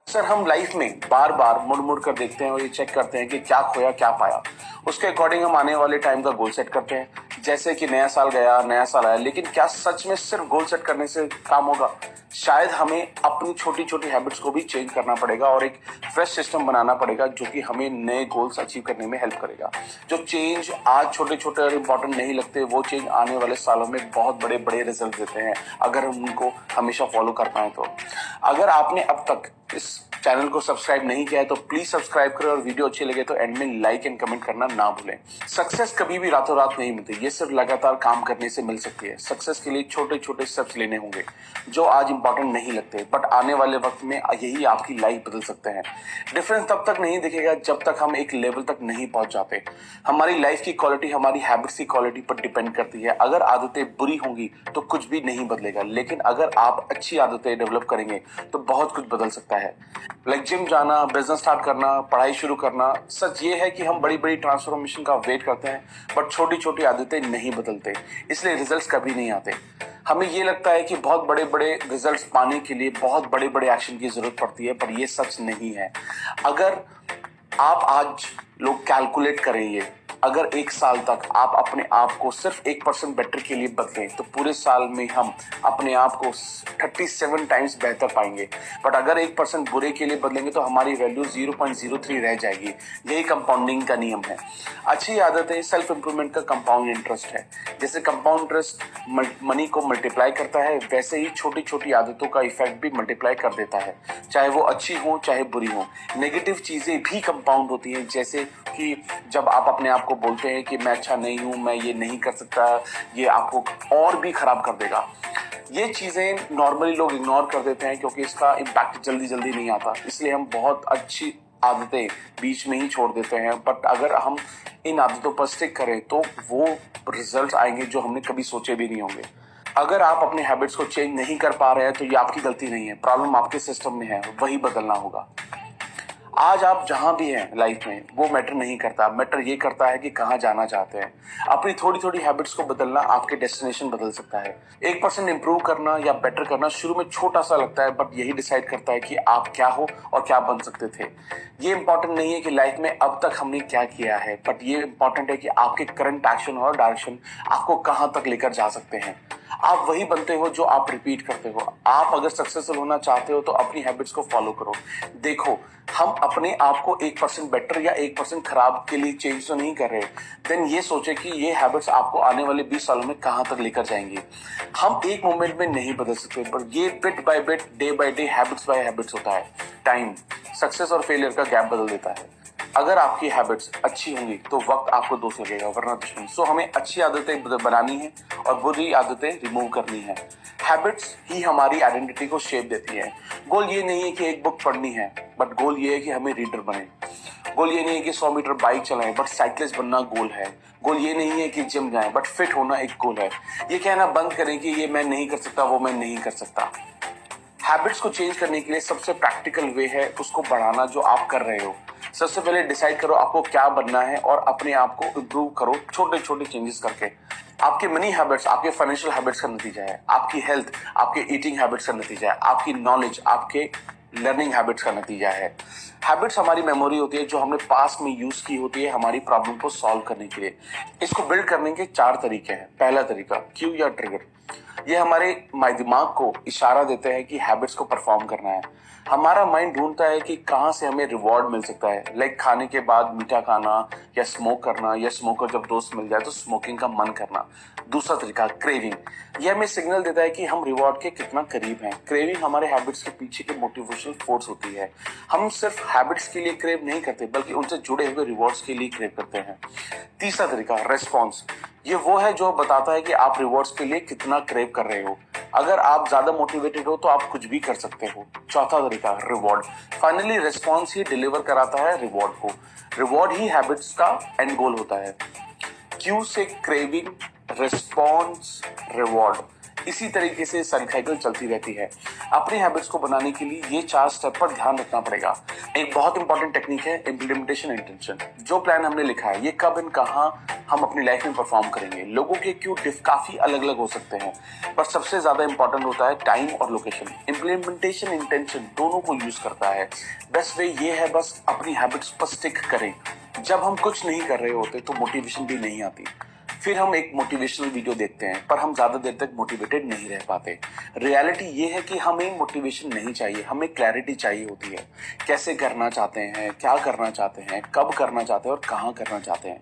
Sir हम life में बार बार मुड़ मुड़ कर देखते हैं और ये चेक करते हैं कि क्या खोया क्या पाया। उसके अकॉर्डिंग हम आने वाले टाइम का गोल सेट करते हैं। जैसे कि नया साल गया, नया साल आया, लेकिन क्या सच में सिर्फ गोल सेट करने से काम होगा? शायद हमें अपनी छोटी छोटी हैबिट्स को भी चेंज करना पड़ेगा और एक फ्रेश सिस्टम बनाना पड़ेगा जो कि हमें नए गोल्स अचीव करने में हेल्प करेगा। जो चेंज आज छोटे छोटे और इम्पोर्टेंट नहीं लगते, वो चेंज आने वाले सालों में बहुत बड़े बड़े रिजल्ट देते हैं अगर हम उनको हमेशा फॉलो कर पाए तो। अगर आपने अब तक इस चैनल को सब्सक्राइब नहीं किया है तो प्लीज सब्सक्राइब करें और वीडियो अच्छी लगे तो एंड में लाइक एंड कमेंट करना ना भूलें। सक्सेस कभी भी रातों रात नहीं मिलती, ये सिर्फ लगातार काम करने से मिल सकती है। सक्सेस के लिए छोटे छोटे स्टेप्स लेने होंगे जो आज इंपॉर्टेंट नहीं लगते, बट आने वाले वक्त में यही आपकी लाइफ बदल सकते हैं। डिफरेंस तब तक नहीं दिखेगा जब तक हम एक लेवल तक नहीं पहुंच जाते। हमारी लाइफ की क्वालिटी हमारी हैबिट्स की क्वालिटी पर डिपेंड करती है। अगर आदतें बुरी होंगी तो कुछ भी नहीं बदलेगा, लेकिन अगर आप अच्छी आदतें डेवलप करेंगे तो बहुत कुछ बदल सकता है। लाइक जिम जाना, बिजनेस स्टार्ट करना, पढ़ाई शुरू करना। सच ये है कि हम बड़ी बड़ी ट्रांसफॉर्मेशन का वेट करते हैं, बट छोटी छोटी आदतें नहीं बदलते, इसलिए रिजल्ट्स कभी नहीं आते। हमें ये लगता है कि बहुत बड़े बड़े रिजल्ट्स पाने के लिए बहुत बड़े बड़े एक्शन की जरूरत पड़ती है, पर ये सच नहीं है। अगर आप आज लोग कैलकुलेट करेंगे, अगर एक साल तक आप अपने आप को सिर्फ 1% बेटर के लिए बदलें तो पूरे साल में हम अपने आप को 37 टाइम्स बेहतर पाएंगे। बट अगर 1% बुरे के लिए बदलेंगे तो हमारी वैल्यू 0.03 रह जाएगी। यही कंपाउंडिंग का नियम है। अच्छी आदतें सेल्फ इंप्रूवमेंट का कंपाउंड इंटरेस्ट है। जैसे कंपाउंड इंटरेस्ट मनी को मल्टीप्लाई करता है, वैसे ही छोटी छोटी आदतों का इफेक्ट भी मल्टीप्लाई कर देता है, चाहे वो अच्छी हो चाहे बुरी हो। नेगेटिव चीजें भी कंपाउंड होती हैं, जैसे कि जब आप अपने आप को बोलते हैं कि मैं अच्छा नहीं हूं, मैं ये नहीं कर सकता, ये आपको और भी खराब कर देगा। ये चीजें नॉर्मली लोग इग्नोर कर देते हैं क्योंकि इसका इम्पैक्ट जल्दी जल्दी नहीं आता, इसलिए हम बहुत अच्छी आदतें बीच में ही छोड़ देते हैं। बट अगर हम इन आदतों पर स्टिक करें तो वो रिजल्ट आएंगे जो हमने कभी सोचे भी नहीं होंगे। अगर आप अपने हैबिट्स को चेंज नहीं कर पा रहे हैं तो ये आपकी गलती नहीं है, प्रॉब्लम आपके सिस्टम में है, वही बदलना होगा। आज आप जहां भी हैं लाइफ में वो मैटर नहीं करता, मैटर ये करता है कि कहां जाना चाहते हैं। अपनी थोड़ी थोड़ी हैबिट्स को बदलना आपके डेस्टिनेशन बदल सकता है। 1% इंप्रूव करना या बेटर करना शुरू में छोटा सा लगता है, बट यही डिसाइड करता है कि आप क्या हो और क्या बन सकते थे। ये इंपॉर्टेंट नहीं है कि लाइफ में अब तक हमने क्या किया है, बट ये इंपॉर्टेंट है कि आपके करंट एक्शन और डायरेक्शन आपको कहां तक लेकर जा सकते हैं। आप वही बनते हो जो आप रिपीट करते हो। आप अगर सक्सेसफुल होना चाहते हो तो अपनी हैबिट्स को फॉलो करो। देखो, हम अपने आप को 1% बेटर या 1% खराब के लिए चेंज तो नहीं कर रहे। देन ये सोचे कि ये हैबिट्स आपको आने वाले 20 सालों में कहां तक लेकर जाएंगी। हम एक मोमेंट में नहीं बदल सकते, पर ये bit by bit, day by day, habits bye habits होता है। टाइम सक्सेस और फेलियर का गैप बदल देता है। अगर आपकी हैबिट्स अच्छी होंगी तो वक्त आपको दोस्त लगेगा, वरना दुश्मन। सो हमें अच्छी आदतें बनानी है और बुरी आदतें रिमूव करनी है। हैबिट्स ही हमारी आइडेंटिटी को शेप देती है। गोल ये नहीं है कि एक बुक पढ़नी है, बट गोल ये है कि हमें रीडर बने। गोल ये नहीं है कि 100 मीटर बाइक चलाएं, बट साइकिलिस्ट बनना गोल है। गोल ये नहीं है कि जिम जाएं, बट फिट होना एक गोल है। ये कहना बंद करें कि ये मैं नहीं कर सकता, वो मैं नहीं कर सकता। हैबिट्स को चेंज करने के लिए सबसे प्रैक्टिकल वे है उसको बढ़ाना जो आप कर रहे हो। सबसे पहले डिसाइड करो आपको क्या बनना है और अपने आप को इम्प्रूव करो छोटे छोटे चेंजेस करके। आपके मनी हैबिट्स आपके फाइनेंशियल हैबिट्स का नतीजा है। आपकी हेल्थ आपके ईटिंग हैबिट्स का नतीजा है। आपकी नॉलेज आपके लर्निंग हैबिट्स का नतीजा है। हैबिट्स हमारी मेमोरी होती है जो हमने पास्ट में यूज की होती है हमारी प्रॉब्लम को सॉल्व करने के लिए। इसको बिल्ड करने के 4 तरीके हैं। पहला तरीका क्यू या ट्रिगर। ये हमारे दिमाग को इशारा देते हैं कि हैबिट्स को परफॉर्म करना है। हमारा माइंड ढूंढता है कि कहां से हमें रिवॉर्ड मिल सकता है, लाइक खाने के बाद मीठा खाना या स्मोक करना, या स्मोकर जब दोस्त मिल जाए तो स्मोकिंग का मन करना। दूसरा तरीका क्रेविंग। यह हमें सिग्नल देता है कि हम रिवॉर्ड के कितना करीब हैं। क्रेविंग हमारे हैबिट्स के पीछे की मोटिवेशनल फोर्स होती है। हम सिर्फ हैबिट्स के लिए क्रेव नहीं करते, बल्कि उनसे जुड़े हुए रिवॉर्ड्स के लिए क्रेव करते हैं। तीसरा तरीका रेस्पॉन्स। ये वो है जो बताता है कि आप रिवॉर्ड्स के लिए कितना क्रेव कर रहे हो। अगर आप ज्यादा मोटिवेटेड हो तो आप कुछ भी कर सकते हो। चौथा तरीका रिवॉर्ड। फाइनली रिस्पॉन्स ही डिलीवर कराता है रिवॉर्ड को। रिवॉर्ड ही हैबिट्स का एंड गोल होता है। क्यू से क्रेविंग, रिस्पॉन्स, रिवॉर्ड, इसी तरीके से साइकिल चलती रहती है। अपनी हैबिट्स को बनाने के लिए ये 4 स्टेप पर ध्यान रखना पड़ेगा। एक बहुत इंपॉर्टेंट टेक्निक है इम्प्लीमेंटेशन इंटेंशन। जो प्लान हमने लिखा है ये कब एंड कहाँ हम अपनी लाइफ में परफॉर्म करेंगे। लोगों के क्यों काफी अलग अलग हो सकते हैं, पर सबसे ज्यादा इंपॉर्टेंट होता है टाइम और लोकेशन। इम्प्लीमेंटेशन इंटेंशन दोनों को यूज करता है। बेस्ट वे ये है बस अपनी हैबिट्स पर स्टिक करें। जब हम कुछ नहीं कर रहे होते तो मोटिवेशन भी नहीं आती। फिर हम एक मोटिवेशनल वीडियो देखते हैं पर हम ज्यादा देर तक मोटिवेटेड नहीं रह पाते। रियलिटी ये है कि हमें मोटिवेशन नहीं चाहिए, हमें क्लैरिटी चाहिए होती है। कैसे करना चाहते हैं, क्या करना चाहते हैं, कब करना चाहते हैं और कहाँ करना चाहते हैं।